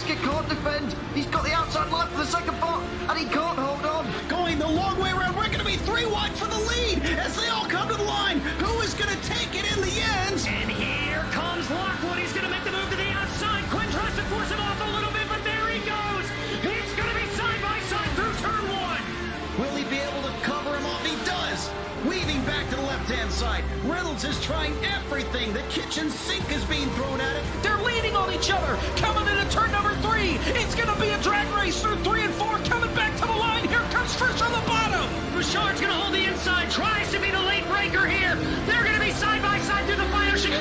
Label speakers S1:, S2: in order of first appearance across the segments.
S1: basket, can't defend. He's got the outside line for the second part, and he can't hold on.
S2: Going the long way around. We're going to be 3 wide for the lead as they all come to the line. Who is going to take it in the end?
S3: And here comes Lockwood. He's going to make the move to the outside. Quinn tries to force him off a little bit, but there he goes. It's going to be side by side through turn 1.
S2: Will he be able to cover him off? He does. Weaving back to the left-hand side. Reynolds is trying everything. The kitchen sink is being thrown at it.
S4: They're leaning on each other. Coming into turn number 3. It's going to be a drag race through 3 and 4. Coming back to the line. Here comes Trish on the bottom.
S3: Richard's going to hold the inside. Tries to be the late breaker here. They're going to be side by side through the final chicane.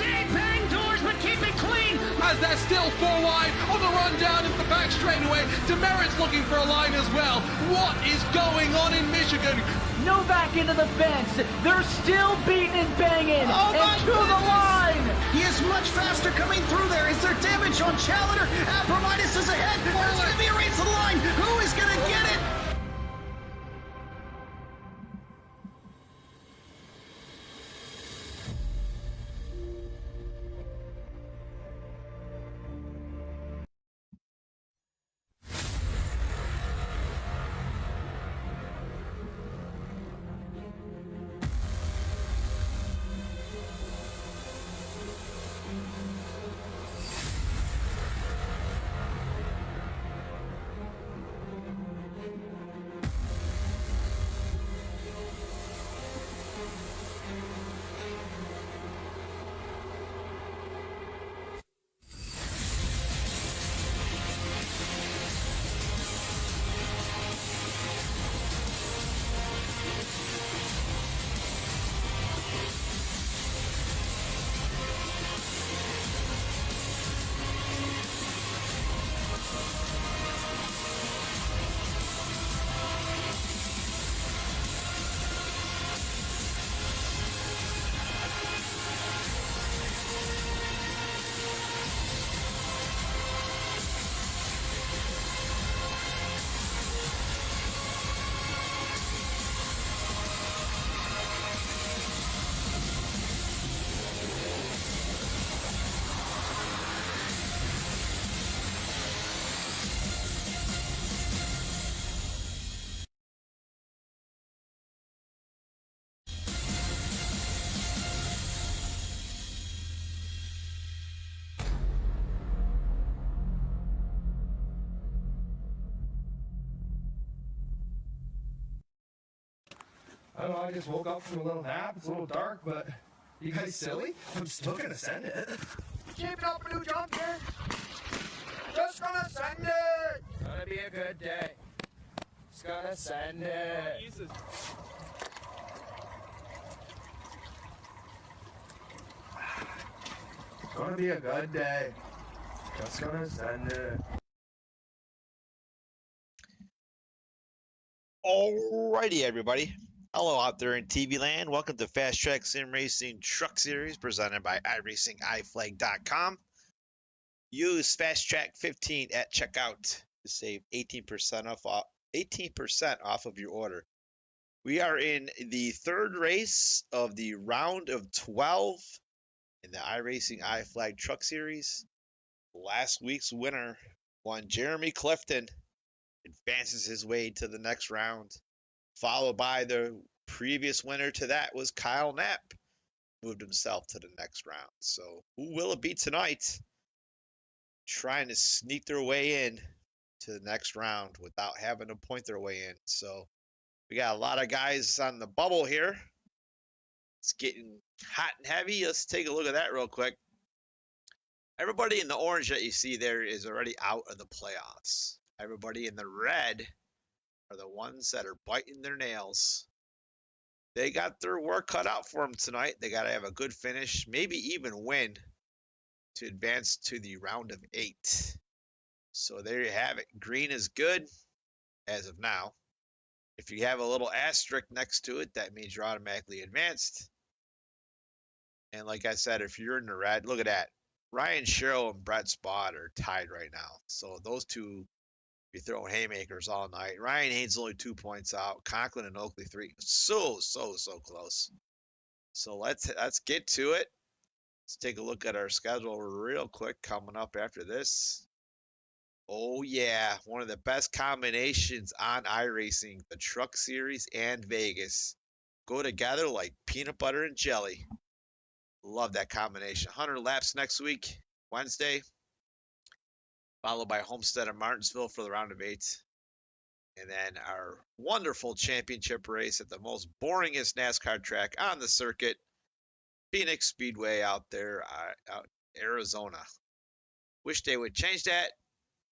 S3: They bang doors, but keep it clean.
S5: As they're still 4 wide on the run down into the back straightaway. Demerit's looking for a line as well. What is going on in Michigan?
S4: Novak into the fence. They're still beating and banging.
S2: Oh
S4: and to the line.
S2: He is much faster coming through there. Is there damage on Challenger? Aphrodite is ahead. There's going to be a race to the line. Who is going to get it?
S6: I don't know, I just woke up from a little nap. It's a little dark, but you guys silly? I'm still gonna send it.
S1: Keep it up, Blue Junction. Just gonna send it.
S6: Gonna be a good day. Just gonna send it. Gonna be a good day. Just gonna send it.
S7: Alrighty, everybody. Hello out there in TV land. Welcome to FastTrack Sim Racing Truck Series presented by iRacingIFlag.com. Use FastTrack 15 at checkout to save 18% off of your order. We are in the third race of the round of 12 in the iRacing iFlag Truck Series. Last week's winner, one Jeremy Clifton, advances his way to the next round. Followed by the previous winner to that was Kyle Knapp, moved himself to the next round. So who will it be tonight? Trying to sneak their way in to the next round without having to point their way in. So we got a lot of guys on the bubble here. It's getting hot and heavy. Let's take a look at that real quick. Everybody in the orange that you see there is already out of the playoffs. Everybody in the red are the ones that are biting their nails. They got their work cut out for them tonight. They got to have a good finish, maybe even win to advance to the round of 8. So there you have it. Green is good as of now. If you have a little asterisk next to it, that means you're automatically advanced. And like I said, if you're in the red, look at that. Ryan Sherrill and Brett Spott are tied right now. So those two be throwing haymakers all night. Ryan Haynes only 2 points out. Conklin and Oakley 3. So close. So let's get to it. Let's take a look at our schedule real quick coming up after this. Oh yeah, one of the best combinations on iRacing, the Truck Series and Vegas. Go together like peanut butter and jelly. Love that combination. 100 laps next week, Wednesday, followed by Homestead and Martinsville for the round of 8. And then our wonderful championship race at the most boringest NASCAR track on the circuit, Phoenix Speedway out there, out in Arizona. Wish they would change that,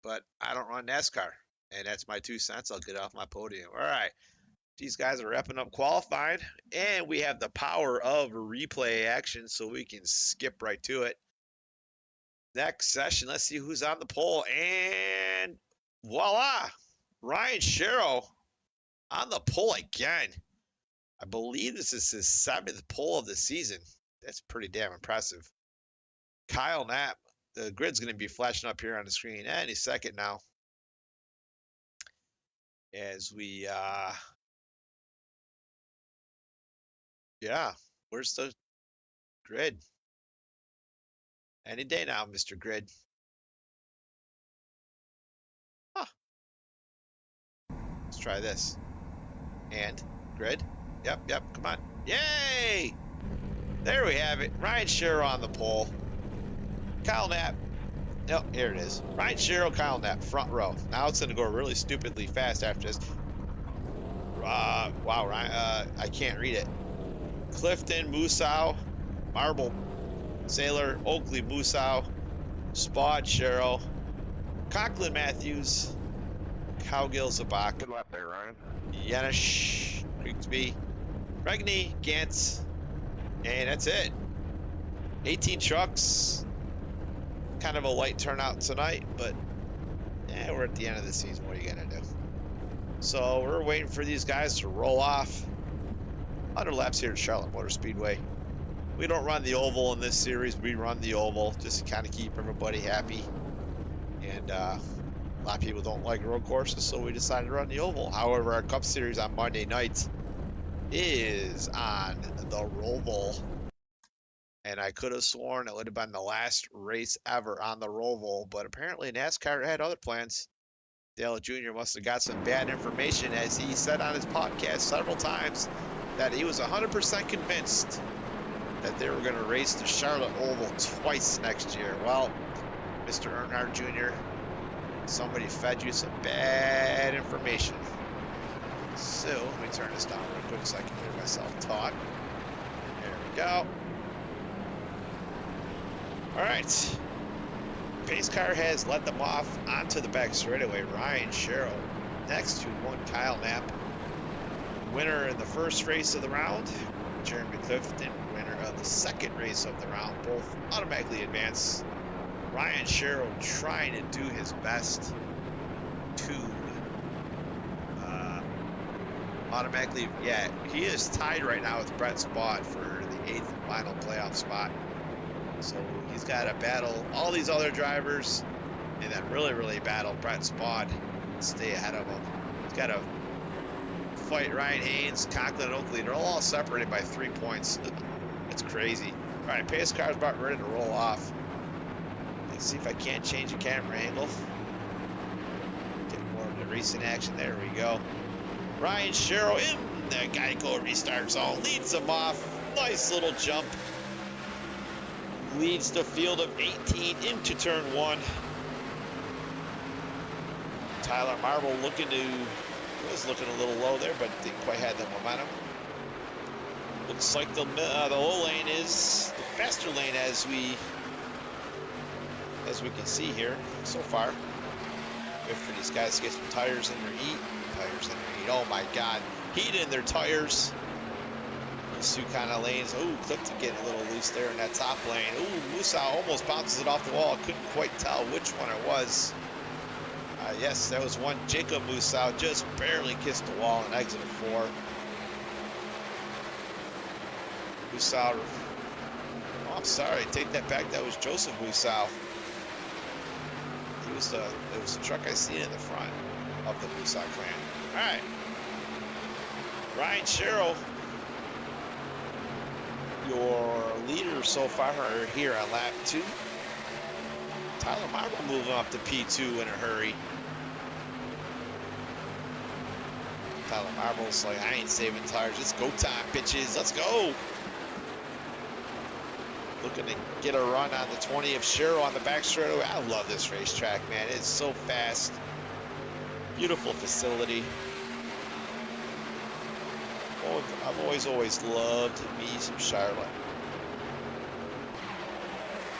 S7: but I don't run NASCAR, and that's my 2 cents. I'll get off my podium. All right, these guys are wrapping up qualifying, and we have the power of replay action, so we can skip right to it. Next session, let's see who's on the pole, and voila, Ryan Sherrill on the pole again. I believe this is his 7th pole of the season. That's pretty damn impressive. Kyle Knapp, the grid's going to be flashing up here on the screen any second now. As we, yeah, where's the grid? Any day now, Mr. Grid. Huh. Let's try this. And grid. Yep, come on. Yay! There we have it. Ryan Sherrill on the pole. Kyle Knapp. Oh, here it is. Ryan Sherrill, Kyle Knapp, front row. Now it's going to go really stupidly fast after this. Wow, Ryan, I can't read it. Clifton, Musow, Marble, Sailor, Oakley, Musow, Spod, Sherrill, Conklin, Matthews, Cowgill, Zabak.
S6: Good lap there, Ryan.
S7: Yanish, Grigsby, Regney, Gantz, and that's it. 18 trucks. Kind of a light turnout tonight, but we're at the end of the season. What are you gonna do? So we're waiting for these guys to roll off. 100 laps here at Charlotte Motor Speedway. We don't run the oval in this series. We run the oval just to kind of keep everybody happy. And a lot of people don't like road courses, so we decided to run the oval. However, our Cup Series on Monday night is on the Roval. And I could have sworn it would have been the last race ever on the Roval, but apparently NASCAR had other plans. Dale Jr. must have got some bad information, as he said on his podcast several times that he was 100% convinced that they were going to race the Charlotte Oval twice next year. Well, Mr. Earnhardt Jr., somebody fed you some bad information. So let me turn this down real quick so I can hear myself talk. There we go. All right. Pace car has led them off onto the back straightaway. Ryan Sherrill next to one Kyle Knapp. Winner in the first race of the round. Jeremy Clifton, winner of the second race of the round. Both automatically advance. Ryan Sherrill trying to do his best to automatically, yeah, he is tied right now with Brett Spott for the 8th final playoff spot. So he's got to battle all these other drivers and then really battle Brett Spott and stay ahead of him. He's got to fight Ryan Haynes, Conklin, and Oakley. They're all separated by 3 points. It's crazy. All right, pace car's about ready to roll off. Let's see if I can't change the camera angle. Get more of the racing action. There we go. Ryan Sherrill in the Geico restart zone. Leads them off. Nice little jump. Leads the field of 18 into turn 1. Tyler Marble was looking a little low there, but didn't quite have the momentum. Looks like the low lane is the faster lane as we can see here so far. Wait for these guys to get some tires in their heat. Oh my God, heat in their tires. Those two kind of lanes. Ooh, Clifton getting a little loose there in that top lane. Ooh, Musow almost bounces it off the wall. Couldn't quite tell which one it was. Yes, that was one. Jacob Musow just barely kissed the wall and exited 4. Musow. Oh, I'm sorry. Take that back. That was Joseph Musow. It was the truck I seen in the front of the Musow clan. All right. Ryan Sherrill Your leaders so far are here on lap 2. Tyler Marble moving up to P2 in a hurry. Tyler Marble's like, I ain't saving tires. It's go time, bitches. Let's go. Looking to get a run on the 20 of Cheryl on the back straightaway. I love this racetrack, man. It's so fast. Beautiful facility. Oh, I've always loved me some Charlotte.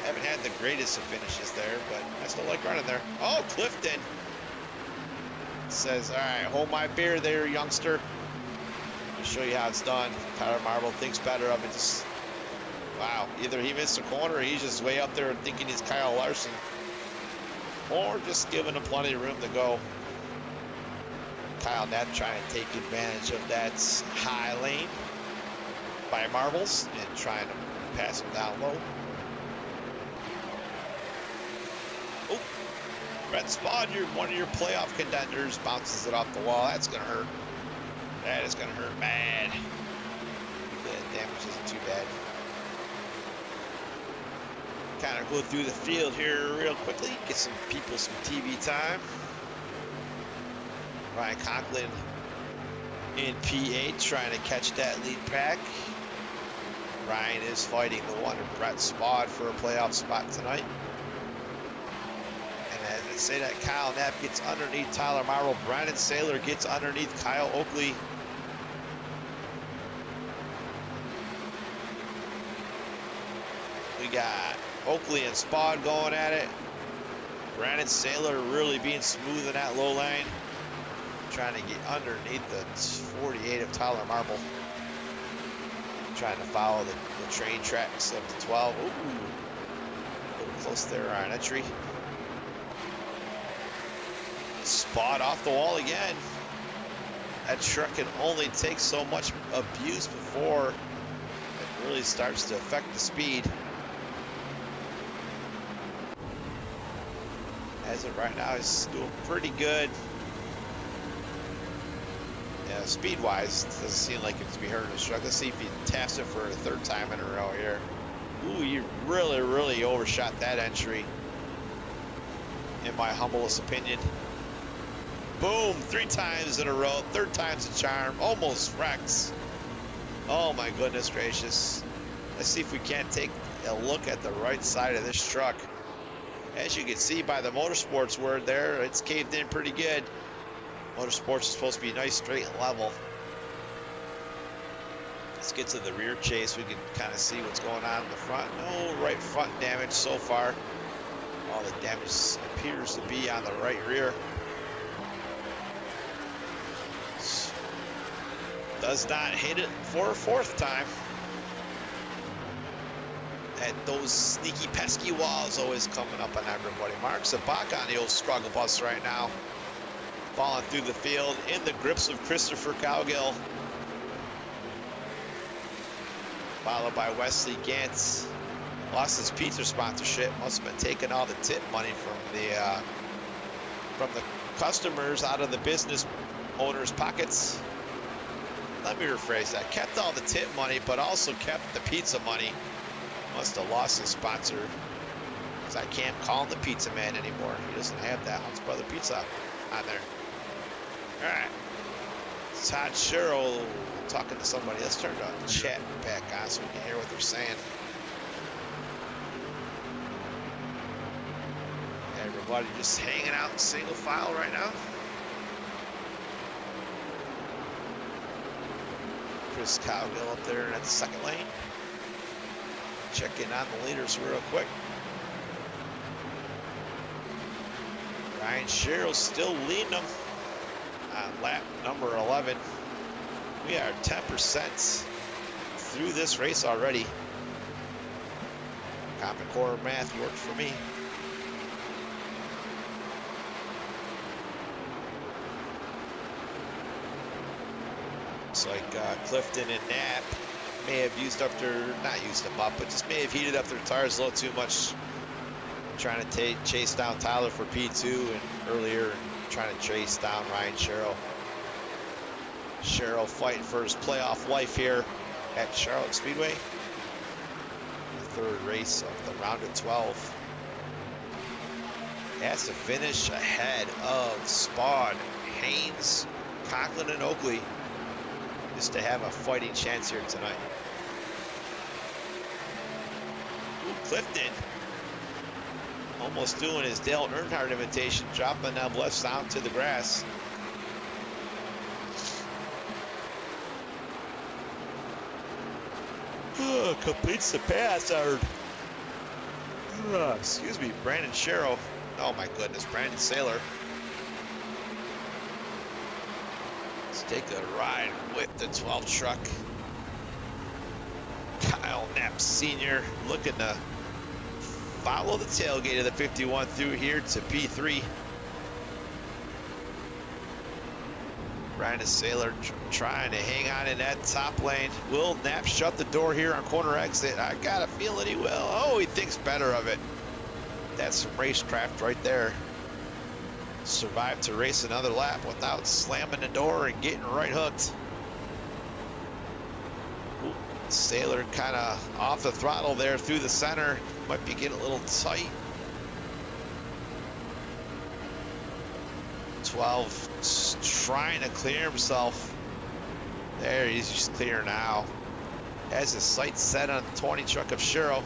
S7: Haven't had the greatest of finishes there, but I still like running there. Oh, Clifton says, all right, hold my beer there, youngster. I'll show you how it's done. Tyler Marble thinks better of it. Just, wow, either he missed a corner or he's just way up there and thinking he's Kyle Larson, or just giving him plenty of room to go. Kyle Knapp trying to take advantage of that high lane by Marbles and trying to pass him down low. Oh, Brett Spahn, one of your playoff contenders, bounces it off the wall. That's going to hurt. That is going to hurt bad. The damage isn't too bad. Kind of go through the field here real quickly, get some people some TV time. Ryan Conklin in P8 trying to catch that lead pack. Ryan is fighting the one of Brett Spahn for a playoff spot tonight. And as I say that, Kyle Knapp gets underneath Tyler Marble. Brandon Saylor gets underneath Kyle Oakley. We got Oakley and Spahn going at it. Brandon Saylor really being smooth in that low lane. Trying to get underneath the 48 of Tyler Marble. Trying to follow the train tracks of the 12. Ooh, a little close there on entry. Spot off the wall again. That truck can only take so much abuse before it really starts to affect the speed. As of right now, he's doing pretty good. Yeah, speed-wise, it doesn't seem like it's to be hurting his truck. Let's see if he taps it for a third time in a row here. Ooh, he really overshot that entry, in my humblest opinion. Boom, 3 times in a row. Third time's a charm. Almost wrecks. Oh my goodness gracious. Let's see if we can't take a look at the right side of this truck. As you can see by the Motorsports word there, it's caved in pretty good. Motorsports is supposed to be nice, straight, and level. Let's get to the rear chase. We can kind of see what's going on in the front. No right front damage so far. All the damage appears to be on the right rear. Does not hit it for a 4th time. And those sneaky, pesky walls always coming up on everybody. Mark Zabak on the old struggle bus right now. Falling through the field in the grips of Christopher Cowgill. Followed by Wesley Gantz. Lost his pizza sponsorship. Must have been taking all the tip money from the customers out of the business owners' pockets. Let me rephrase that. Kept all the tip money, but also kept the pizza money. Must have lost his sponsor, because I can't call him the pizza man anymore. He doesn't have that Hunt's Brother Pizza on there. All right. Todd Sherrill talking to somebody. Let's turn the chat back on so we can hear what they're saying. Everybody just hanging out in single file right now. Chris Cowgill up there in that second lane. Check in on the leaders real quick. Ryan Sherrill still leading them on lap number 11. We are 10% through this race already. Common Core math worked for me. Looks like Clifton and Knapp may have used up their, not used them up, but just may have heated up their tires a little too much. Trying to chase down Tyler for P2 and earlier trying to chase down Ryan Sherrill. Sherrill fighting for his playoff life here at Charlotte Speedway. third race of the round of 12. Has to finish ahead of Spawn, Haynes, Conklin, and Oakley just to have a fighting chance here tonight. Ooh, Clifton almost doing his Dale Earnhardt imitation, dropping them left down to the grass. Completes the pass, excuse me, Brandon Sherrill. Oh my goodness, Brandon Saylor. Let's take a ride with the 12 truck. Kyle Knapp Sr. looking to follow the tailgate of the 51 through here to P3. Brandon Saylor trying to hang on in that top lane. Will Knapp shut the door here on corner exit? I got a feeling he will. Oh, he thinks better of it. That's some racecraft right there. Survived to race another lap without slamming the door and getting right hooked. Ooh, Saylor kind of off the throttle there through the center. Might be getting a little tight. 12 trying to clear himself. There, he's just clear now. Has his sights set on the 20 truck of Sherrill.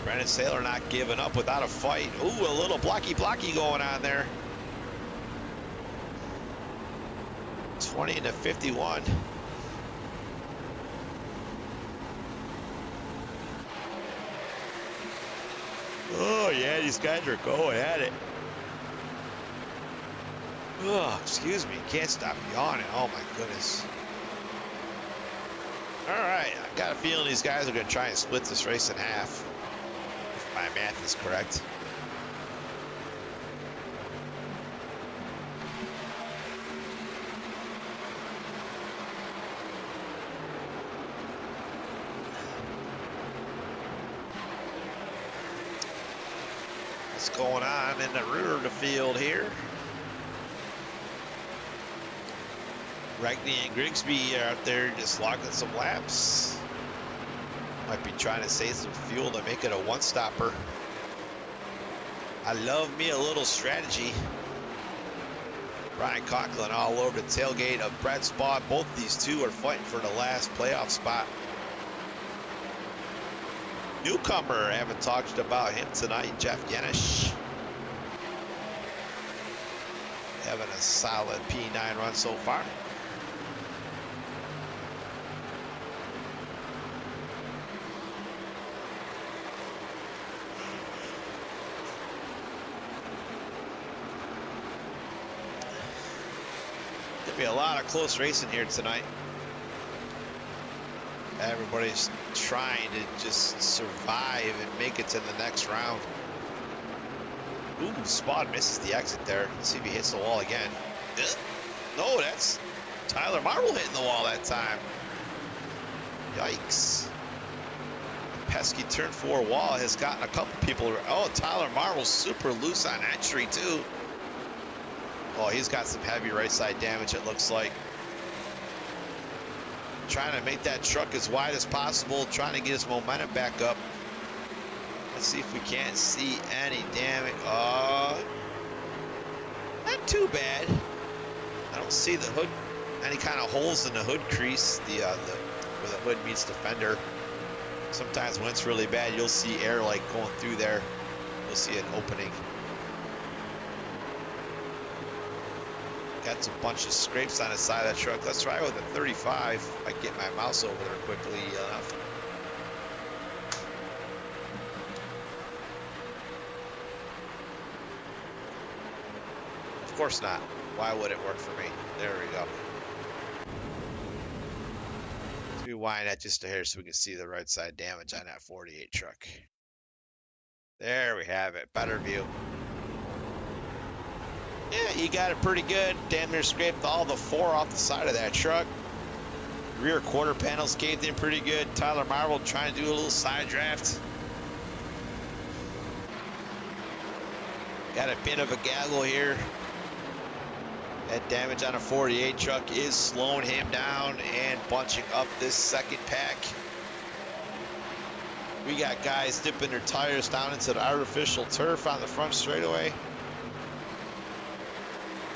S7: Brandon Saylor not giving up without a fight. Ooh, a little blocky going on there. 20 to 51. Oh yeah, these guys are going at it. Oh, excuse me, can't stop yawning. Oh my goodness. All right, I got a feeling these guys are going to try and split this race in half, if my math is correct. What's going on in the rear of the field here? Regney and Grigsby are out there just logging some laps. Might be trying to save some fuel to make it a one-stopper. I love me a little strategy. Ryan Conklin all over the tailgate of Brett Spawn. Both these two are fighting for the last playoff spot. Newcomer, haven't talked about him tonight, Jeff Yenish. Having a solid P9 run so far. There'll be a lot of close racing here tonight. Everybody's trying to just survive and make it to the next round. Ooh, Spawn misses the exit there. Let's see if he hits the wall again. No, that's Tyler Marvel hitting the wall that time. Yikes. Pesky turn 4 wall has gotten a couple people. Oh, Tyler Marvel's super loose on entry too. Oh, he's got some heavy right side damage, it looks like. Trying to make that truck as wide as possible, trying to get his momentum back up. Let's see if we can't see any damage. Not too bad. I don't see the hood, any kind of holes in the hood crease, where the hood meets the fender. Sometimes when it's really bad, you'll see air like going through there. You'll see an opening. Got a bunch of scrapes on the side of that truck. Let's try with a 35. I get my mouse over there quickly enough. Of course not. Why would it work for me? There we go. Let's rewind that just a hair so we can see the right side damage on that 48 truck. There we have it. Better view. Yeah, he got it pretty good. Damn near scraped all the 4 off the side of that truck. Rear quarter panels caved in pretty good. Tyler Marvel trying to do a little side draft. Got a bit of a gaggle here. That damage on a 48 truck is slowing him down and bunching up this second pack. We got guys dipping their tires down into the artificial turf on the front straightaway.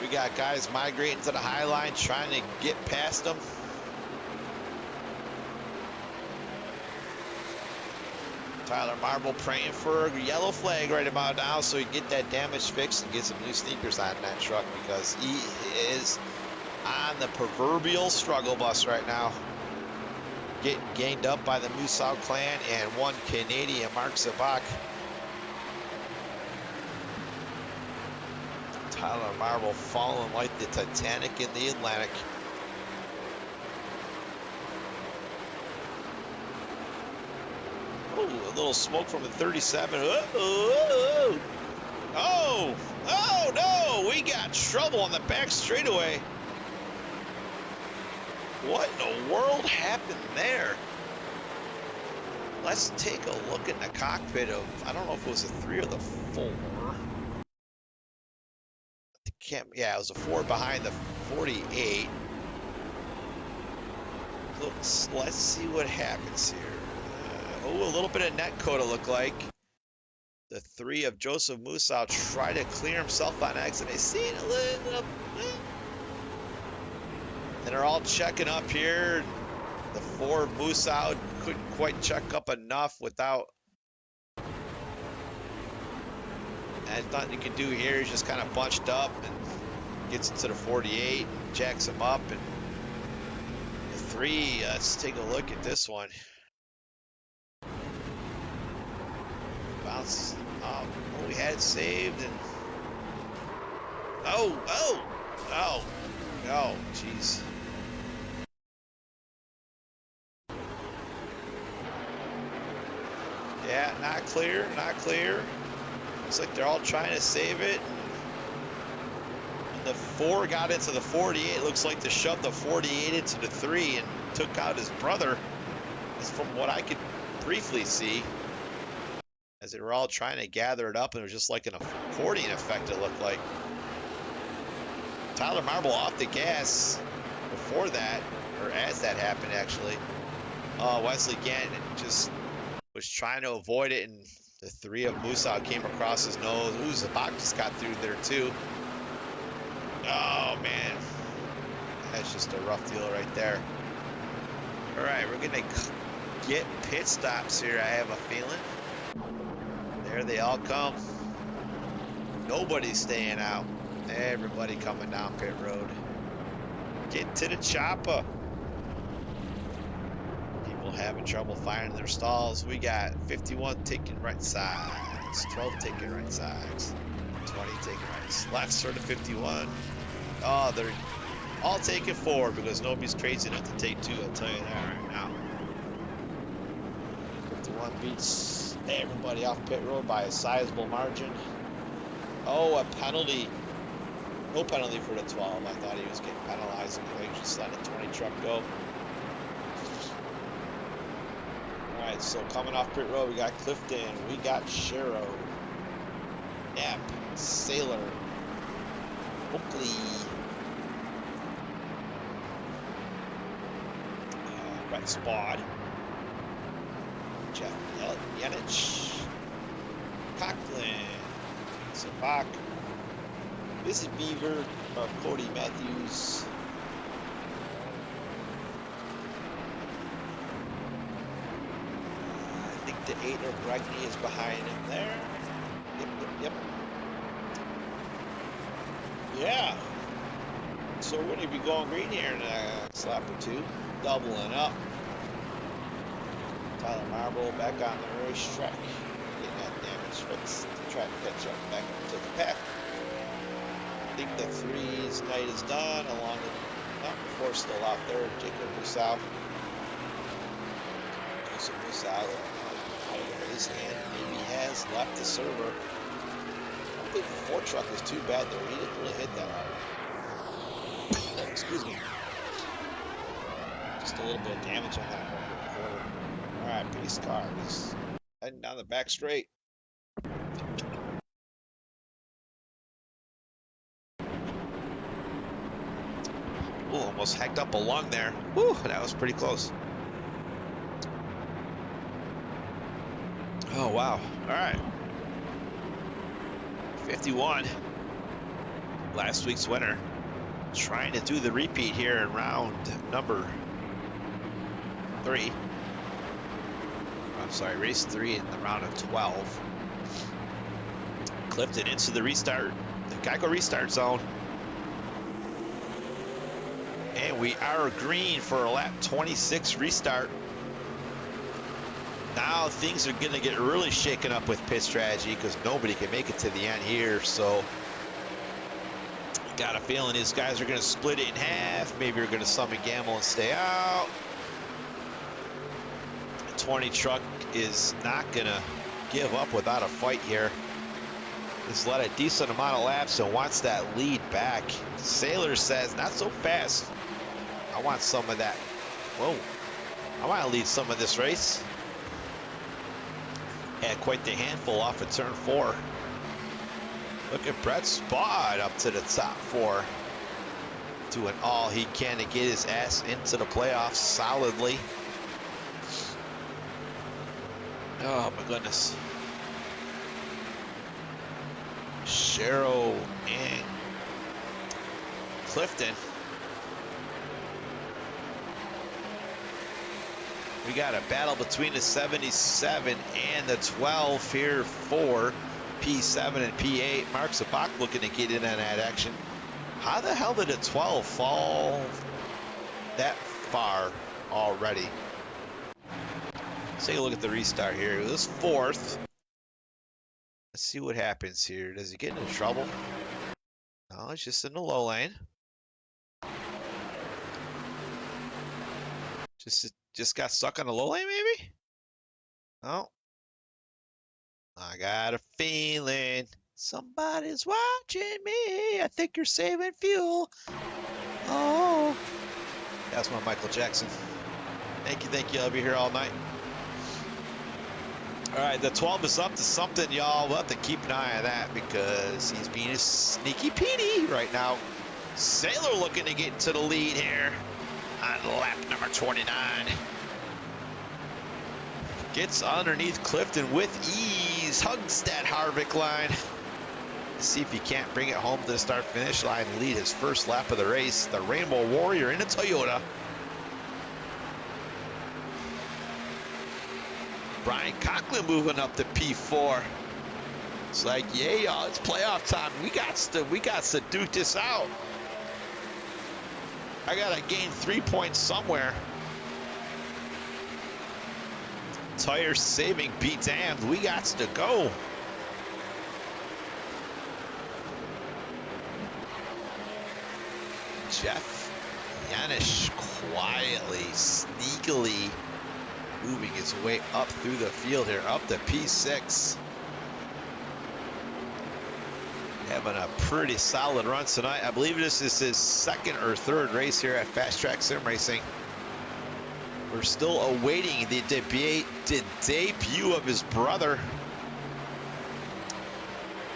S7: We got guys migrating to the high line trying to get past them. Tyler Marble praying for a yellow flag right about now so he can get that damage fixed and get some new sneakers on that truck, because he is on the proverbial struggle bus right now. Getting gained up by the Musau clan and one Canadian, Mark Zabak. Tyler Marble falling like the Titanic in the Atlantic. Oh, a little smoke from the 37. Oh, no, we got trouble on the back straightaway. What in the world happened there? Let's take a look in the cockpit of, I don't know if it was a 3 or the 4. Yeah, it was a 4 behind the 48. Let's see what happens here. A little bit of net code, it looked like. The 3 of Joseph Musau try to clear himself on exit. I see it a little. And they're all checking up here. The 4 of Musau couldn't quite check up enough without. And nothing you can do here. He's just kind of bunched up and gets into the 48 and jacks him up. And the 3, let's take a look at this one. Bounce. Oh, we had it saved, and oh, jeez. Yeah, not clear, not clear. Looks like they're all trying to save it. And the 4 got into the 48. Looks like to shove the 48 into the 3 and took out his brother. That's from what I could briefly see. As they were all trying to gather it up, and it was just like an accordion effect, it looked like. Tyler Marble off the gas before that, or as that happened, actually. Wesley Gann just was trying to avoid it, and the 3 of Musau came across his nose. Ooh, Zabak just got through there, too. Oh, man. That's just a rough deal right there. All right, we're going to get pit stops here, I have a feeling. There they all come. Nobody's staying out. Everybody coming down pit road. Get to the chopper. People having trouble finding their stalls. We got 51 taking right sides, 12 taking right sides, 20 taking right lefts for the 51. Oh, they're all taking 4 because nobody's crazy enough to take 2. I'll tell you that right now. 51 beats everybody off pit road by a sizable margin. Oh, a penalty. No penalty for the 12. I thought he was getting penalized. They just let a 20 truck go. Alright, so coming off pit road, we got Clifton, we got Shero, Knapp, Sailor, Oakley, Brett Spod, Jeff Yenich, Conklin, Zabak, Visit Beaver, Cody Matthews, I think the 8 of Bragney is behind him there. Yep. Yeah. So we're going to be going green here in a lap or 2, doubling up. Tyler Marble back on the racetrack, getting that damage. Let's try to catch up back up to the pack. I think the 3's night is done, along with the 4 still out there. Jacob Musau. Joseph Musau, I don't know his hand, maybe has left the server. I don't think the 4 truck was too bad though. He didn't really hit that hard. Excuse me. Just a little bit of damage on that quarter. Alright, pace car is heading down the back straight. Almost hecked up a lung there. Whew, that was pretty close. Oh, wow. All right. 51. Last week's winner. Trying to do the repeat here in round number 3. I'm sorry, race 3 in the round of 12. Clifton into the restart, the Geico restart zone. And we are green for a lap 26 restart. Now things are going to get really shaken up with pit strategy because nobody can make it to the end here. So got a feeling these guys are going to split it in half. Maybe you're going to sum and gamble and stay out. The 20 truck is not going to give up without a fight here. He's led a decent amount of laps and wants that lead back. Sailor says, not so fast. I want some of that. Whoa. I want to lead some of this race. Had quite the handful off of turn 4. Look at Brett Spot up to the top 4. Doing all he can to get his ass into the playoffs solidly. Oh my goodness. Cheryl and Clifton. We got a battle between the 77 and the 12 here for P7 and P8. Mark Zabak looking to get in on that action. How the hell did a 12 fall that far already? Let's take a look at the restart here. It was 4th. Let's see what happens here. Does he get into trouble? No, it's just in the low lane. Just got stuck on the low lane, maybe? Oh. I got a feeling somebody's watching me. I think you're saving fuel. Oh. That's my Michael Jackson. Thank you. I'll be here all night. All right, the 12 is up to something, y'all. We'll have to keep an eye on that because he's being a sneaky Petey right now. Sailor looking to get into the lead here on lap number 29. Gets underneath Clifton with ease. Hugs that Harvick line. See if he can't bring it home to the start-finish line and lead his first lap of the race. The Rainbow Warrior in a Toyota. Brian Conklin moving up to P4. It's like, yeah, y'all, it's playoff time. We got to duke this out. I gotta gain 3 points somewhere. Tire saving be damned. We got to go. Jeff Yanish quietly, sneakily moving his way up through the field here, up to P6. Having a pretty solid run tonight. I believe this is his 2nd or 3rd race here at Fast Track Sim Racing. We're still awaiting the debut of his brother.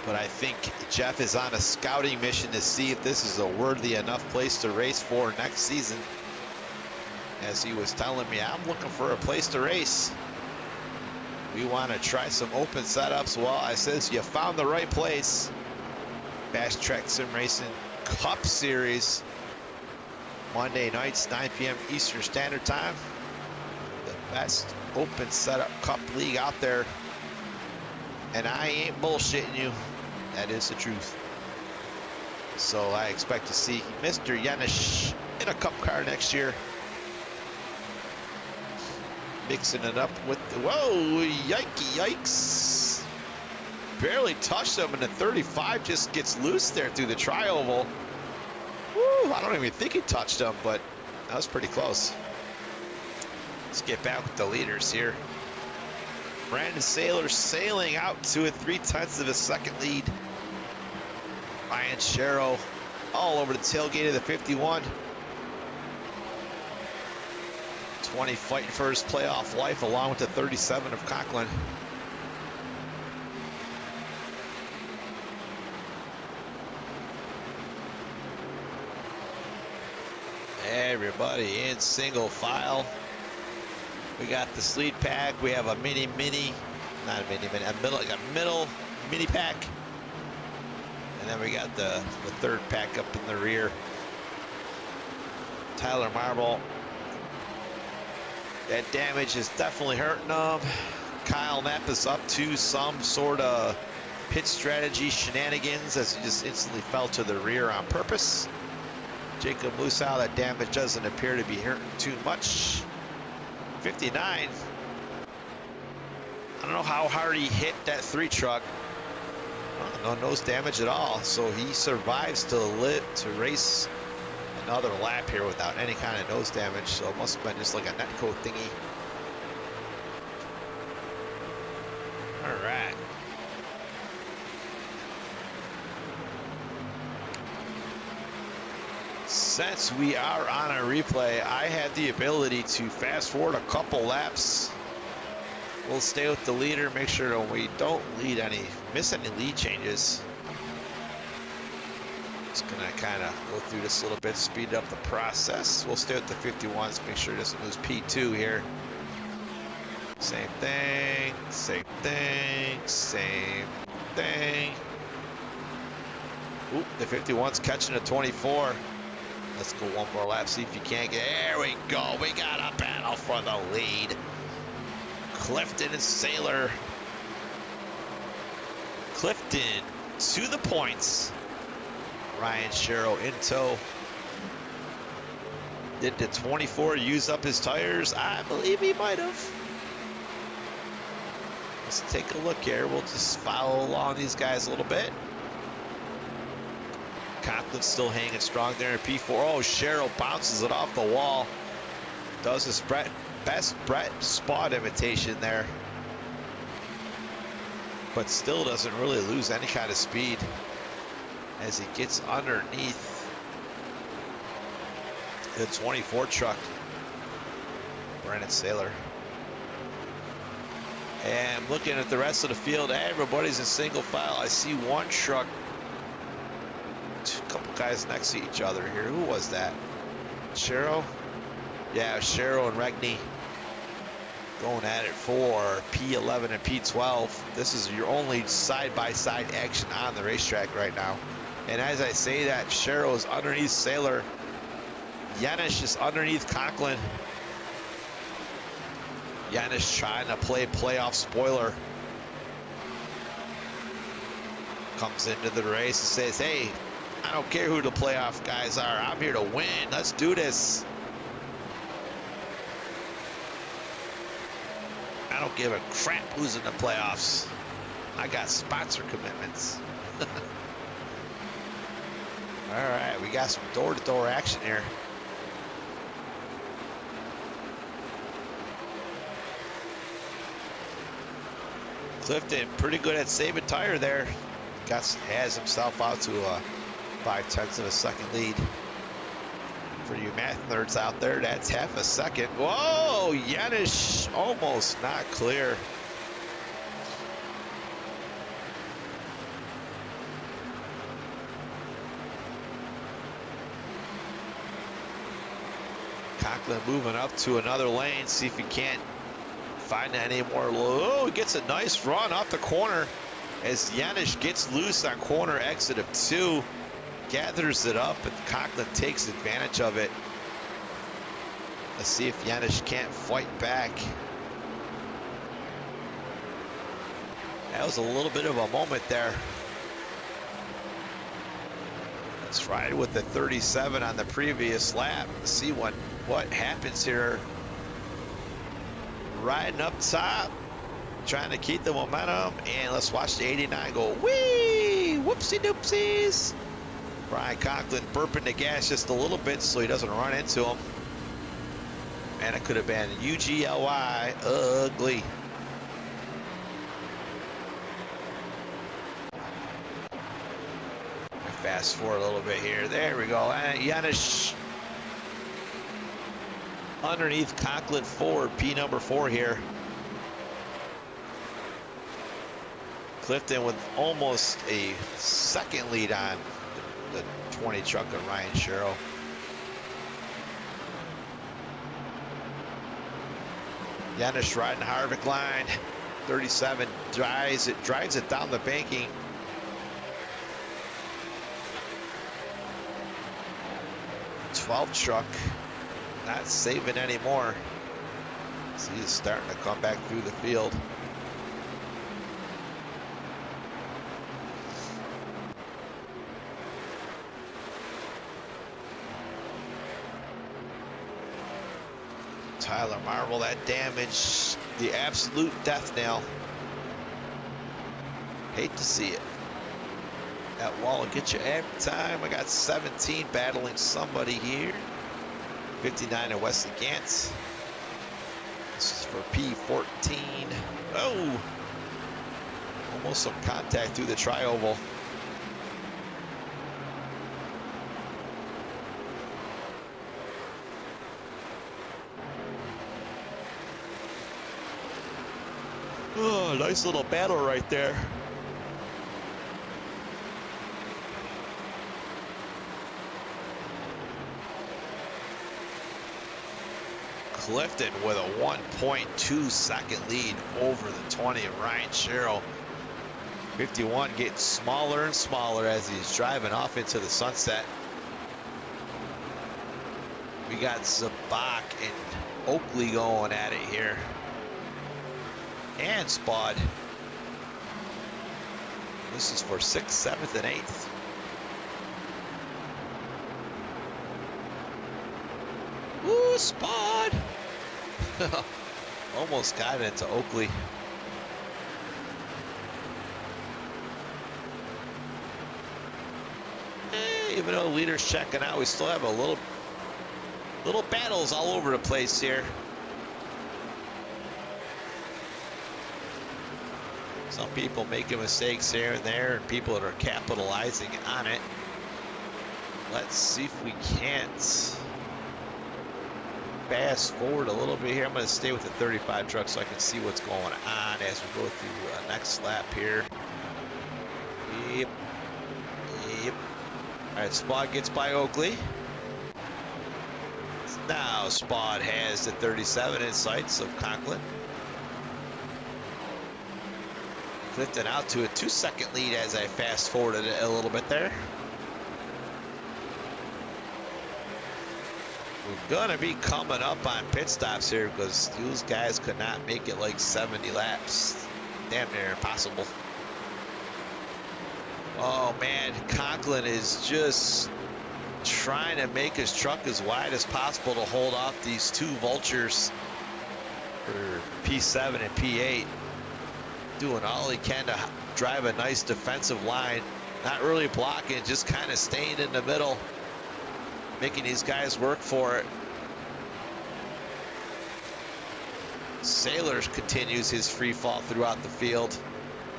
S7: But I think Jeff is on a scouting mission to see if this is a worthy enough place to race for next season. As he was telling me, I'm looking for a place to race. We want to try some open setups. Well, I says, you found the right place. Fast Track Sim Racing Cup Series. Monday nights, 9 p.m. Eastern Standard Time. The best open setup cup league out there. And I ain't bullshitting you. That is the truth. So I expect to see Mr. Yanish in a cup car next year. Mixing it up with the, whoa, yikes. Barely touched him, and the 35 just gets loose there through the tri-oval. Woo, I don't even think he touched him, but that was pretty close. Let's get back with the leaders here. Brandon Sailor sailing out to a 3/10 of a second lead. Ryan Sherrill all over the tailgate of the 51. 20 fighting for his playoff life along with the 37 of Conklin. Everybody in single file. We got the lead pack. We have a mini, not a mini, like a middle mini pack. And then we got the third pack up in the rear. Tyler Marble. That damage is definitely hurting him. Kyle Knapp is up to some sort of pit strategy shenanigans as he just instantly fell to the rear on purpose. Jacob Musow, that damage doesn't appear to be hurting too much. 59. I don't know how hard he hit that 3 truck. No nose damage at all. So he survives to race another lap here without any kind of nose damage. So it must have been just like a netcoat thingy. All right. Since we are on a replay, I had the ability to fast forward a couple laps. We'll stay with the leader, make sure that we don't miss any lead changes. Just gonna kind of go through this a little bit, speed up the process. We'll stay with the 51s, make sure it doesn't lose P2 here. Same thing, same thing, same thing. Oop, the 51's catching a 24. Let's go one more lap, see if you can't get, there we go. We got a battle for the lead. Clifton and Saylor. Clifton to the points. Ryan Sherrill in tow. Did the 24 use up his tires? I believe he might have. Let's take a look here. We'll just follow along these guys a little bit. Conklin's still hanging strong there in P4. Oh, Sherrill bounces it off the wall. Does his best Brett spot imitation there. But still doesn't really lose any kind of speed as he gets underneath the 24 truck. Brandon Saylor. And looking at the rest of the field, everybody's in single file. I see one truck. A couple guys next to each other here. Who was that? Sherrill? Yeah, Sherrill and Regney going at it for P11 and P12. This is your only side-by-side action on the racetrack right now. And as I say that, Sherrill is underneath Saylor. Yanis is underneath Conklin. Yanis trying to play playoff spoiler. Comes into the race and says, hey, I don't care who the playoff guys are. I'm here to win. Let's do this. I don't give a crap who's in the playoffs. I got sponsor commitments. All right, we got some door-to-door action here. Clifton pretty good at saving tire there. Has himself out to a 0.5 of a second lead. For you math nerds out there, that's half a second. Whoa, Yanis almost not clear. Conklin moving up to another lane, see if he can't find any more. Oh, he gets a nice run off the corner as Yanis gets loose on corner exit of 2. Gathers it up, and Conklin takes advantage of it. Let's see if Yanis can't fight back. That was a little bit of a moment there. Let's ride with the 37 on the previous lap. See what happens here. Riding up top, trying to keep the momentum, and let's watch the 89 go whee! Whoopsie doopsies! Brian Conklin burping the gas just a little bit so he doesn't run into him. And it could have been UGLY ugly. Fast forward a little bit here. There we go. And Yanis underneath Conklin forward, P number 4 here. Clifton with almost a second lead on the 20 truck of Ryan Sherrill. Yanis riding Harvick line. 37 drives it down the banking. '12 truck not saving anymore. So he's starting to come back through the field. Tyler Marvel, that damage, the absolute death knell. Hate to see it. That wall will get you every time. I got 17 battling somebody here. 59 at Wesley Gantz. This is for P14. Oh! Almost some contact through the tri-oval. Oh, nice little battle right there. Clifton with a 1.2 second lead over the 20 of Ryan Sherrill. 51 getting smaller and smaller as he's driving off into the sunset. We got Zabak and Oakley going at it here. And Spud. This is for 6th, 7th, and 8th. Ooh, Spud! Almost got it into Oakley. Even though the leader's checking out, we still have a little battles all over the place here. Some people making mistakes here and there, and people that are capitalizing on it. Let's see if we can't fast forward a little bit here. I'm going to stay with the 35 truck so I can see what's going on as we go through next lap here. Yep. All right, Spot gets by Oakley. Now Spot has the 37 in sights of Conklin. Clifton out to a 2-second lead as I fast forwarded it a little bit there. We're gonna be coming up on pit stops here because these guys could not make it like 70 laps. Damn near impossible. Oh man, Conklin is just trying to make his truck as wide as possible to hold off these two vultures for P7 and P8. Doing all he can to drive a nice defensive line, not really blocking, just kind of staying in the middle, making these guys work for it. Sailors continues his free fall throughout the field.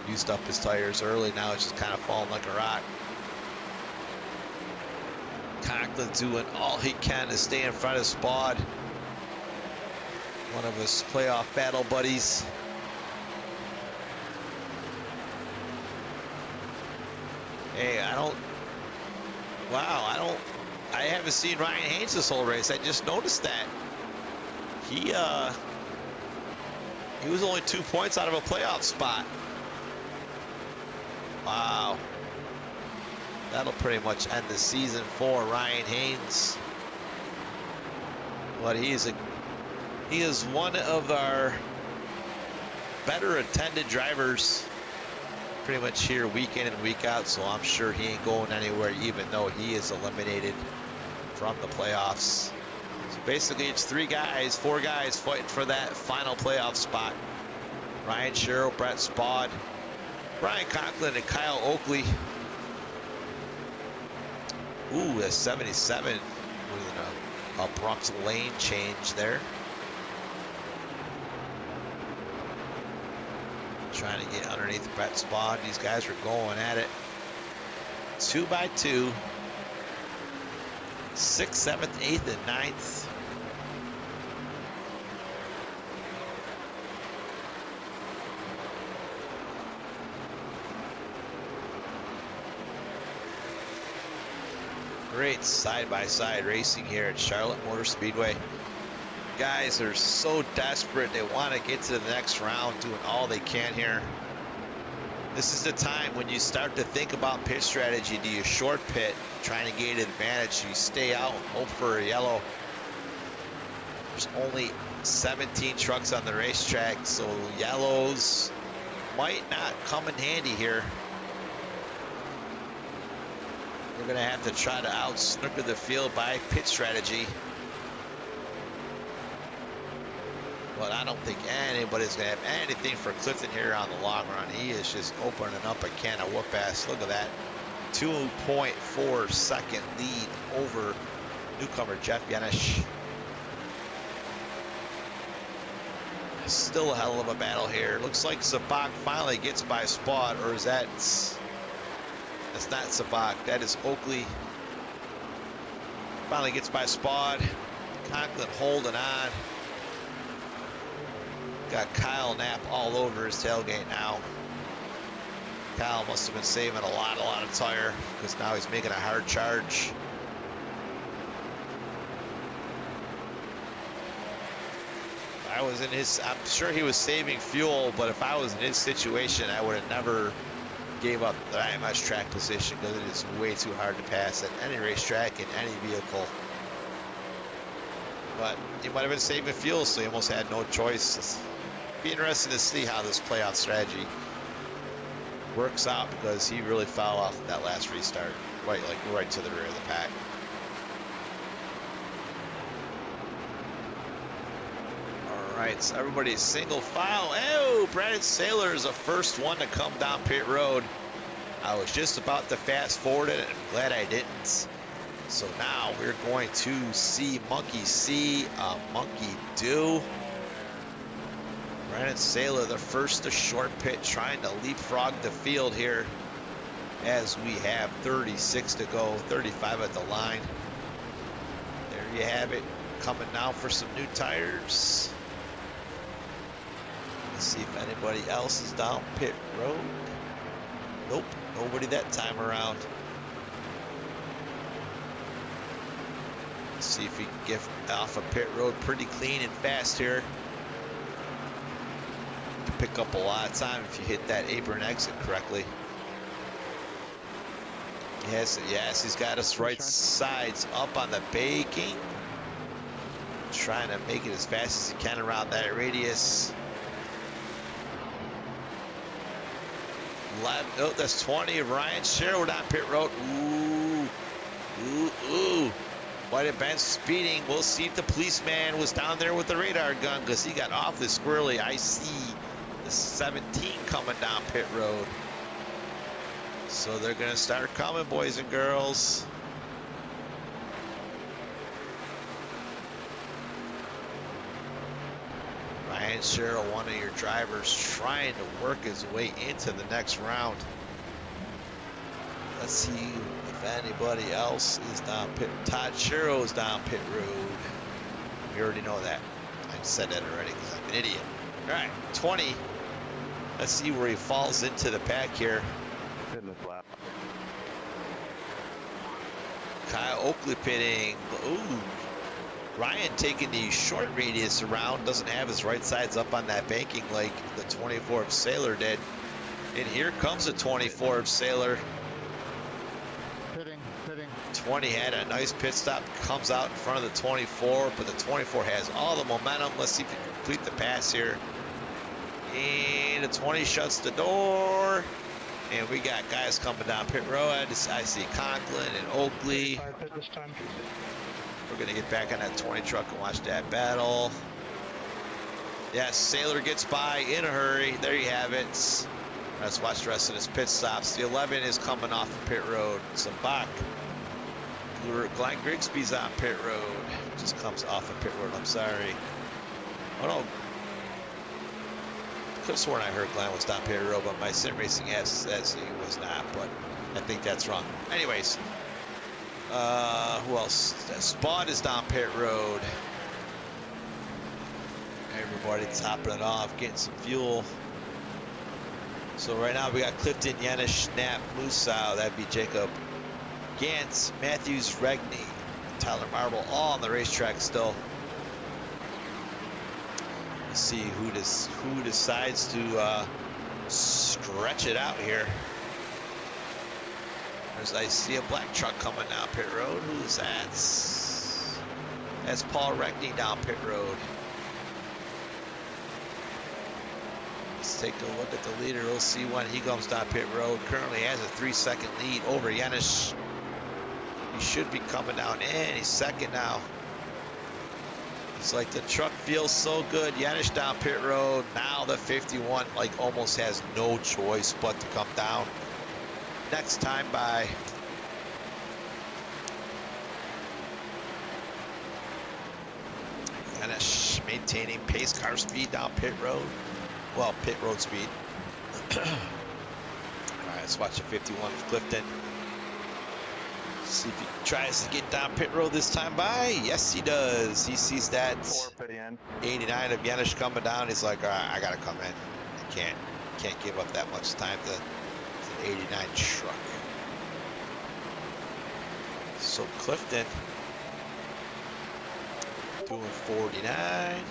S7: Used up his tires early, now it's just kind of falling like a rock. Conklin doing all he can to stay in front of Spud, one of his playoff battle buddies. Hey, I haven't seen Ryan Haynes this whole race. I just noticed that. He was only 2 points out of a playoff spot. Wow. That'll pretty much end the season for Ryan Haynes. But he is one of our better attended drivers pretty much here week in and week out, so I'm sure he ain't going anywhere even though he is eliminated from the playoffs. So basically it's 4 guys fighting for that final playoff spot. Ryan Sherrill, Brett Spud, Brian Conklin, and Kyle Oakley. Ooh, a 77 with an abrupt lane change there. Trying to get underneath Brett Spud. These guys are going at it 2 by 2. 6th, 7th, 8th, and 9th. Great side-by-side racing here at Charlotte Motor Speedway. guys are so desperate. They want to get to the next round, doing all they can here. This is the time when you start to think about pit strategy. Do you short pit, trying to gain an advantage? Do you stay out, hope for a yellow? There's only 17 trucks on the racetrack, so yellows might not come in handy here. We're going to have to try to out-snooker the field by pit strategy. But I don't think anybody's going to have anything for Clifton here on the long run. He is just opening up a can of whoop-ass. Look at that. 2.4 second lead over newcomer Jeff Yenish. Still a hell of a battle here. Looks like Sabak finally gets by Spot, or is that... That's not Sabak. That is Oakley. Finally gets by Spot. Conklin holding on. Got Kyle Knapp all over his tailgate now. Kyle must have been saving a lot of tire, because now he's making a hard charge. I was in his, I'm sure he was saving fuel, but if I was in his situation, I would have never gave up that much track position, because it is way too hard to pass at any racetrack in any vehicle. But he might have been saving fuel, so he almost had no choice. Be interesting to see how this playoff strategy works out, because he really fell off that last restart, right to the rear of the pack. All right, so everybody's single file. Oh, Brandon Saylor is the first one to come down pit road. I was just about to fast forward it, and I'm glad I didn't. So now we're going to see Monkey see, Monkey do. Brandon Saylor, the first to short pit, trying to leapfrog the field here as we have 36 to go, 35 at the line. There you have it, coming now for some new tires. Let's see if anybody else is down pit road. Nope, nobody that time around. Let's see if we can get off a pit road pretty clean and fast here. Pick up a lot of time if you hit that apron exit correctly. Yes, he's got us right sides up on the baking. Trying to make it as fast as he can around that radius. Oh, that's 20 of Ryan Sherwood on pit road. Ooh. Might have been speeding. We'll see if the policeman was down there with the radar gun, because he got awfully squirrely. I see the 17 coming down pit road. So they're going to start coming, boys and girls. Ryan Sherrill, one of your drivers, trying to work his way into the next round. Let's see if anybody else is down pit. Todd Sherrill is down pit road. We already know that. I said that already because I'm an idiot. All right, 20. Let's see where he falls into the pack here.
S8: In the flap.
S7: Kyle Oakley pitting. Ooh. Ryan taking the short radius around, doesn't have his right sides up on that banking like the 24 of Saylor did. And here comes the 24 of Saylor.
S8: Pitting.
S7: 20 had a nice pit stop, comes out in front of the 24, but the 24 has all the momentum. Let's see if he can complete the pass here. And the 20 shuts the door. And we got guys coming down pit road. I see Conklin and Oakley. We're going to get back on that 20 truck and watch that battle. Yes, Saylor gets by in a hurry. There you have it. Let's watch the rest of his pit stops. The 11 is coming off the pit road. Sabak. Glenn Grigsby's on pit road. Just comes off of pit road. I'm sorry. Oh no. Could have sworn I heard Glenn was down pit road, but my sim racing app says he was not, but I think that's wrong. Anyways. Who else? Spot is down pit road. Everybody topping it off, getting some fuel. So right now we got Clifton, Yenish, Knapp, Musow. That'd be Jacob Gantz, Matthews, Regney, Tyler Marble, all on the racetrack still. Let's see who decides to stretch it out here. I see a black truck coming down pit road. Who's that? That's Paul Reckney down pit road. Let's take a look at the leader. We'll see when he comes down pit road. Currently has a 3-second lead over Janis. He should be coming down in. He's second now. It's like the truck feels so good. Janis down pit road. Now the 51 like almost has no choice but to come down. Next time by. Janis maintaining pace car speed down pit road. Well, pit road speed. All right, let's watch the 51 of Clifton. See if he tries to get down pit road this time by. Yes, he does. He sees that 89 of Janis coming down. He's like, all right, I gotta come in. I can't give up that much time to the 89 truck. So Clifton doing 49.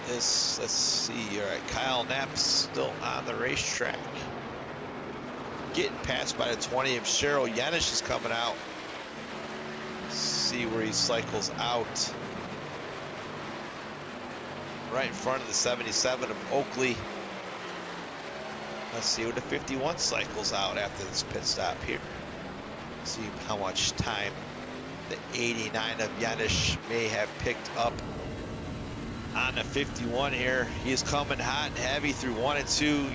S7: Let's see. All right, Kyle Knapp's still on the racetrack. Getting passed by the 20 of Cheryl. Janis is coming out. Let's see where he cycles out. Right in front of the 77 of Oakley. Let's see where the 51 cycles out after this pit stop here. See how much time the 89 of Janis may have picked up on the 51 here. He's coming hot and heavy through 1 and 2.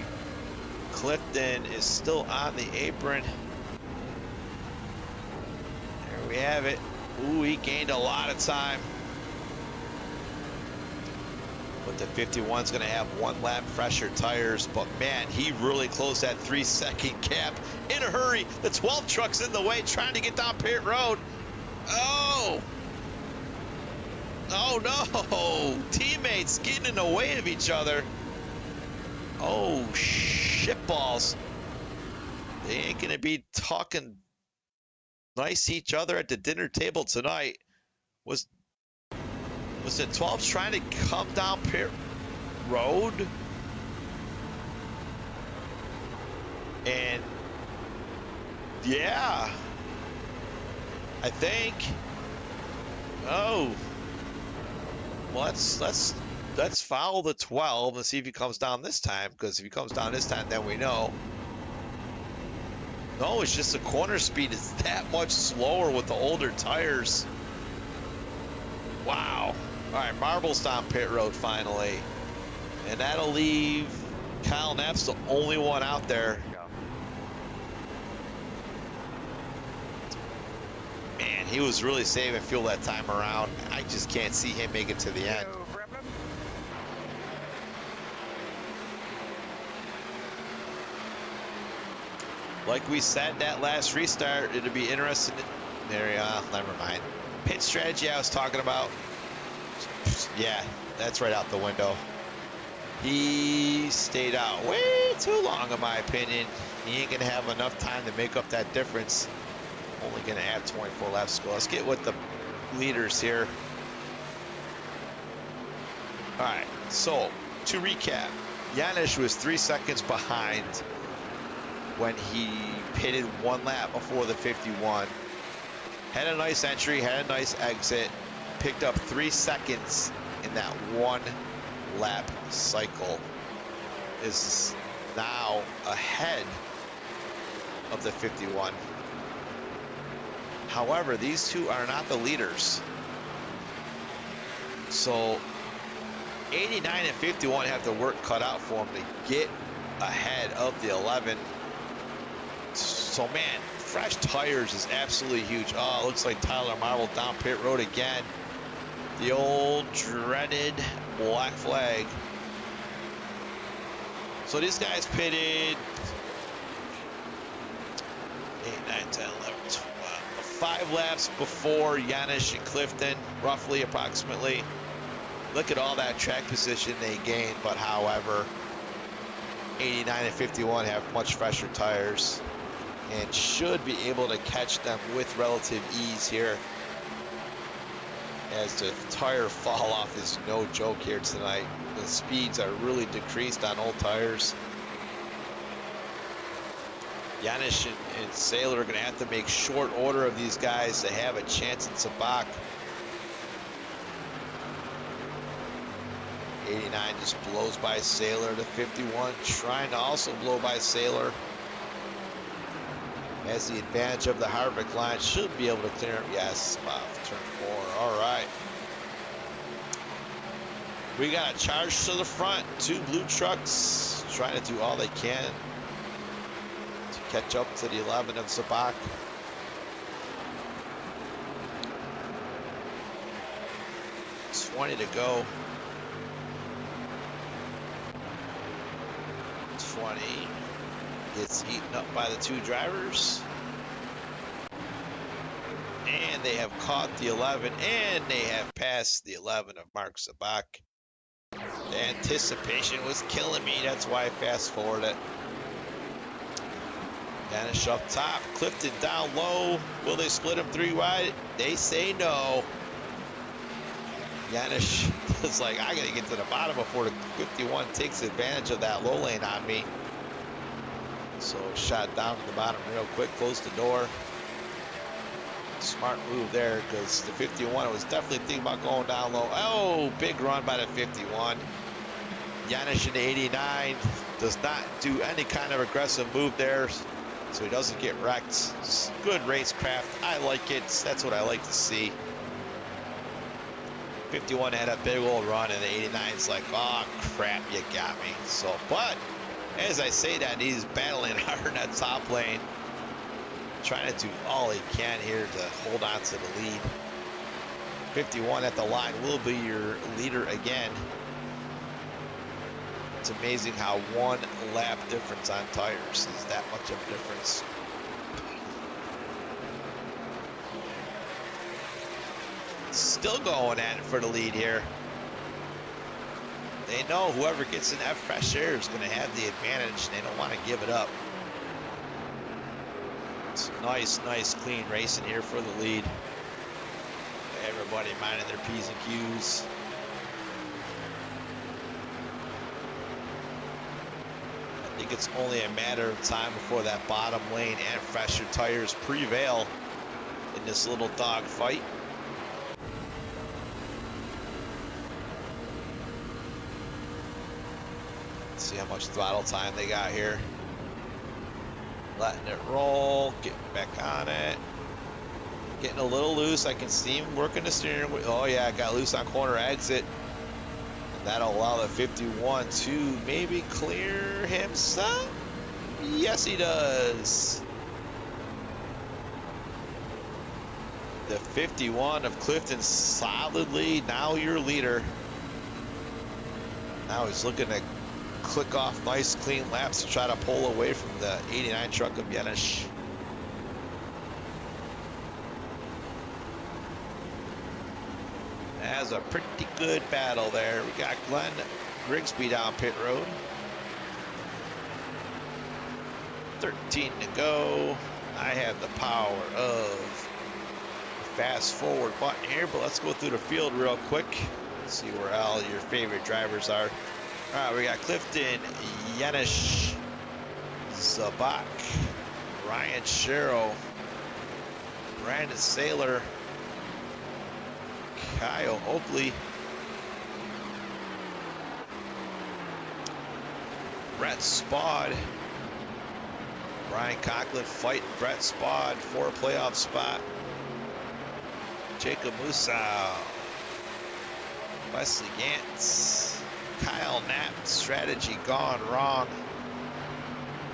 S7: Clifton is still on the apron. There we have it. Ooh, he gained a lot of time. But the 51's going to have 1 lap fresher tires. But man, he really closed that 3-second gap in a hurry. The 12 truck's in the way trying to get down pit road. Oh! Oh no! Teammates getting in the way of each other. Oh, shitballs. They ain't gonna be talking nice to each other at the dinner table tonight. Was the 12 trying to come down pit road? And yeah, I think. Oh, well, let's follow the 12 and see if he comes down this time. Because if he comes down this time, then we know. No, it's just the corner speed is that much slower with the older tires. Wow. All right, Marble's down pit road finally. And that'll leave Kyle Knapp's the only one out there. Man, he was really saving fuel that time around. I just can't see him make it to the end. Like we said, that last restart, it'll be interesting. There, never mind. Pit strategy I was talking about. Yeah, that's right out the window. He stayed out way too long, in my opinion. He ain't gonna have enough time to make up that difference. Only gonna add 24 laps to go. Let's get with the leaders here. All right, so to recap, Janis was 3 seconds behind when he pitted 1 lap before the 51. Had a nice entry, had a nice exit, picked up 3 seconds in that 1 lap cycle. Is now ahead of the 51. However, these two are not the leaders. So 89 and 51 have the work cut out for them to get ahead of the 11. So man, fresh tires is absolutely huge. Oh, it looks like Tyler Marble down pit road again. The old dreaded black flag. So these guys pitted 8, 9, 10, 11, 12, 5 laps before Janis and Clifton, roughly, approximately. Look at all that track position they gained, but however, 89 and 51 have much fresher tires and should be able to catch them with relative ease here as the tire fall off is no joke here tonight. The speeds are really decreased on old tires. Janish and Sailor are going to have to make short order of these guys to have a chance at Sabak. 89 just blows by Sailor to 51, trying to also blow by Sailor. Has the advantage of the Harvick line, should be able to clear him. Yes, off turn 4. All right. We got a charge to the front. 2 blue trucks trying to do all they can to catch up to the 11 of Sabak. It's 20 to go. 20 gets eaten up by the 2 drivers. And they have caught the 11, and they have passed the 11 of Mark Sabak. The anticipation was killing me. That's why I fast forward it. Danish up top, Clifton down low. Will they split him 3 wide? They say no. Janish is like, I gotta get to the bottom before the 51 takes advantage of that low lane on me. So shot down to the bottom real quick, close the door. Smart move there because the 51 was definitely thinking about going down low. Oh, big run by the 51. Janish in the 89 does not do any kind of aggressive move there, so he doesn't get wrecked. Good racecraft. I like it. That's what I like to see. 51 had a big old run, and the 89's like, oh crap, you got me. So, but as I say that, he's battling hard in that top lane, trying to do all he can here to hold on to the lead. 51 at the line will be your leader again. It's amazing how 1 lap difference on tires is that much of a difference. Still going at it for the lead here. They know whoever gets in that fresh air is going to have the advantage. They don't want to give it up. It's nice, clean racing here for the lead. Everybody minding their P's and Q's. I think it's only a matter of time before that bottom lane and fresher tires prevail in this little dog fight. Let's see how much throttle time they got here. Letting it roll, getting back on it. Getting a little loose. I can see him working the steering wheel. Oh yeah, got loose on corner exit. And that'll allow the 51 to maybe clear himself. Yes, he does. The 51 of Clifton solidly now your leader. Now he's looking to click off nice clean laps to try to pull away from the 89 truck of Janish. That's a pretty good battle there. We got Glenn Grigsby down pit road. 13 to go. I have the power of the fast forward button here, but let's go through the field real quick. See where all your favorite drivers are. All right, we got Clifton, Janish, Zabak, Ryan Sherrill, Brandon Saylor, Kyle Oakley, Brett Spad, Brian Conklin fighting Brett Spad for a playoff spot, Jacob Musa, Wesley Gantz, Kyle Knapp, strategy gone wrong,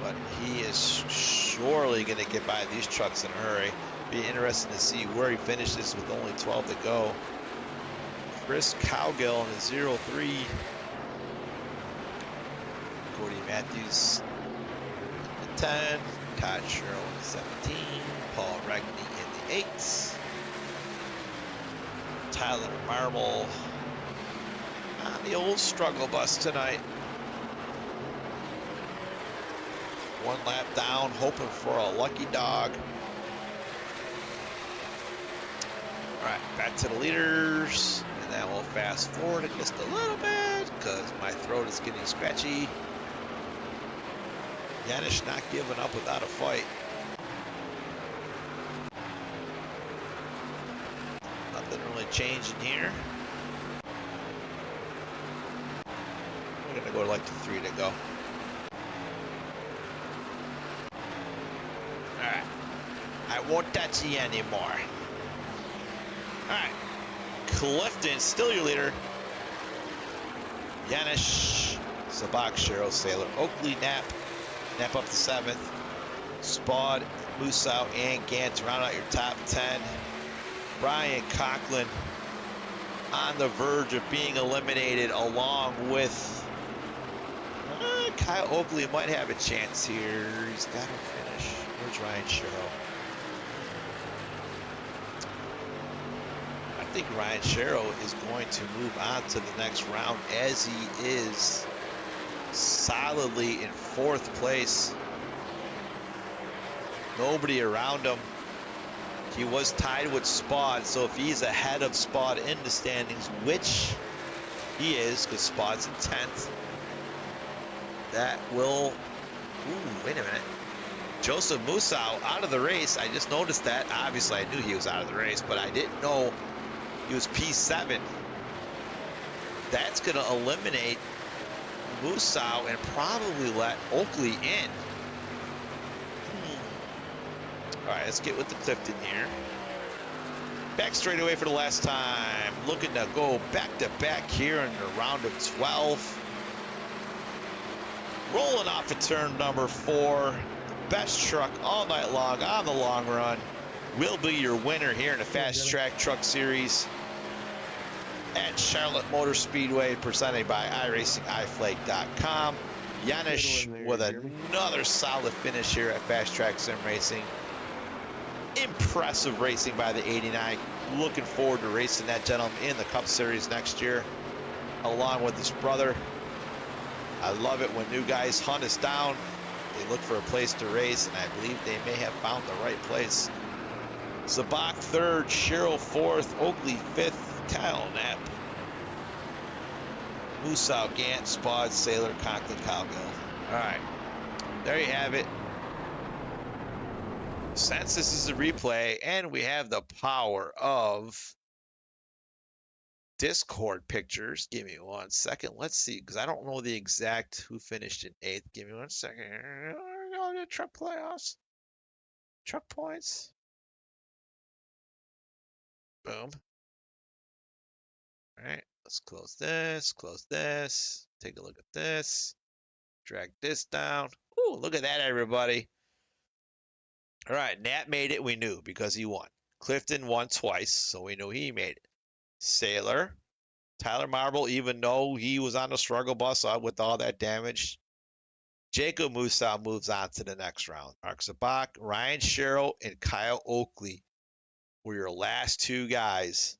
S7: but he is surely going to get by these trucks in a hurry. Be interesting to see where he finishes with only 12 to go. Chris Cowgill in the 03. Cody Matthews in the 10. Todd Sherrill in the 17. Paul Regney in the 8. Tyler Marble on the old struggle bus tonight. 1 lap down, hoping for a lucky dog. All right, back to the leaders. And then we'll fast forward it just a little bit because my throat is getting scratchy. Yanish not giving up without a fight. Nothing really changing here. We're going to go like the 3 to go. Alright. I won't touch you anymore. Alright. Clifton, still your leader. Yanish, Sabak, Cheryl, Sailor, Oakley, Nap up to 7th. Spud, Musau, and Gant round out your top 10. Brian Conklin on the verge of being eliminated along with Kyle Oakley might have a chance here. He's got to finish. Where's Ryan Sherrill? I think Ryan Sherrill is going to move on to the next round as he is solidly in 4th place. Nobody around him. He was tied with Spud, so if he's ahead of Spud in the standings, which he is, because Spud's in 10th, that will... Ooh, wait a minute. Joseph Musau out of the race. I just noticed that. Obviously, I knew he was out of the race, but I didn't know he was P7. That's going to eliminate Musau and probably let Oakley in. All right, let's get with the Clifton here. Back straight away for the last time. Looking to go back-to-back here in the round of 12. Rolling off of turn number 4. The best truck all night long on the long run will be your winner here in the Fast Track Truck Series at Charlotte Motor Speedway, presented by iRacingIFlag.com. Yanish with another solid finish here at Fast Track Sim Racing. Impressive racing by the 89. Looking forward to racing that gentleman in the Cup Series next year, along with his brother. I love it when new guys hunt us down. They look for a place to race, and I believe they may have found the right place. Zabak 3rd, Cheryl 4th, Oakley 5th, Kyle Knapp, Musau, Gant, Spud, Sailor, Conklin, Cowgill. All right, there you have it. Since this is a replay and we have the power of Discord pictures, give me 1 second. Let's see, because I don't know the exact who finished in 8th. Give me 1 second. We're going to truck playoffs. Truck points. Boom. All right, let's close this, take a look at this, drag this down. Ooh, look at that, everybody. All right, Nat made it, we knew, because he won. Clifton won twice, so we knew he made it. Sailor, Tyler Marble, even though he was on the struggle bus with all that damage. Jacob Musau moves on to the next round. Mark Zabak, Ryan Sherrill, and Kyle Oakley were your last 2 guys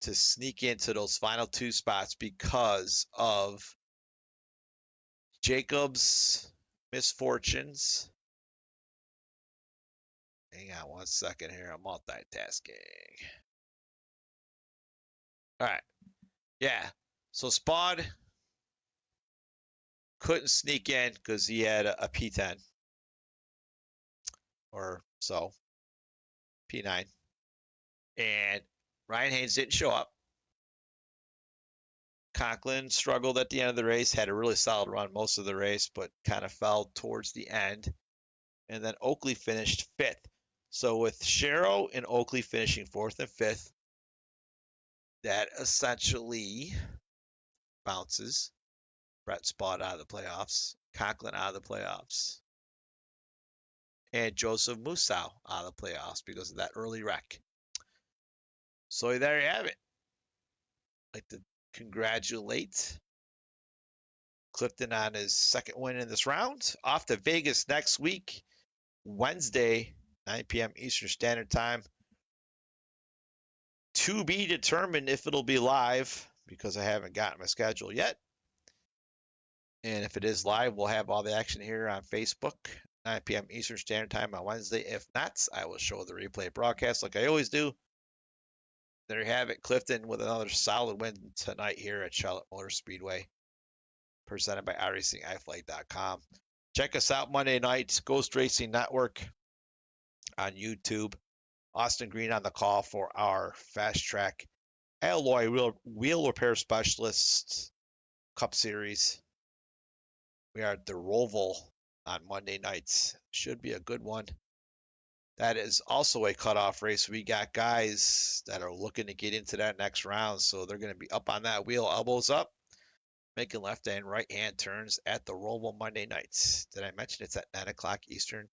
S7: to sneak into those final 2 spots because of Jacob's misfortunes. Hang on 1 second here. I'm multitasking. All right. Yeah. So Spud couldn't sneak in because he had a P10 or so, P9. And Ryan Haynes didn't show up. Conklin struggled at the end of the race, had a really solid run most of the race, but kind of fell towards the end. And then Oakley finished 5th. So with Sherrill and Oakley finishing 4th and 5th, that essentially bounces Brett Spud out of the playoffs, Conklin out of the playoffs, and Joseph Musau out of the playoffs because of that early wreck. So there you have it. I'd like to congratulate Clifton on his 2nd win in this round. Off to Vegas next week, Wednesday, 9 p.m. Eastern Standard Time. To be determined if it'll be live, because I haven't gotten my schedule yet. And if it is live, we'll have all the action here on Facebook, 9 p.m. Eastern Standard Time on Wednesday. If not, I will show the replay broadcast like I always do There you have it. Clifton with another solid win tonight here at Charlotte Motor Speedway, presented by iRacingIFlag.com. Check us out Monday nights, Ghost Racing Network on YouTube. Austin Green on the call for our Fast Track Alloy Wheel Repair Specialists Cup Series. We are at the Roval on Monday nights. Should be a good one. That is also a cutoff race. We got guys that are looking to get into that next round, so they're going to be up on that wheel, elbows up, making left and right hand turns at the Roval Monday nights. Did I mention it's at 9 o'clock Eastern?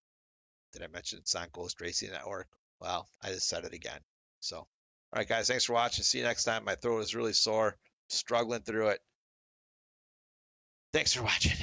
S7: Did I mention it's on Ghost Racing Network? Well, I just said it again. So, all right, guys, thanks for watching. See you next time. My throat is really sore, struggling through it. Thanks for watching.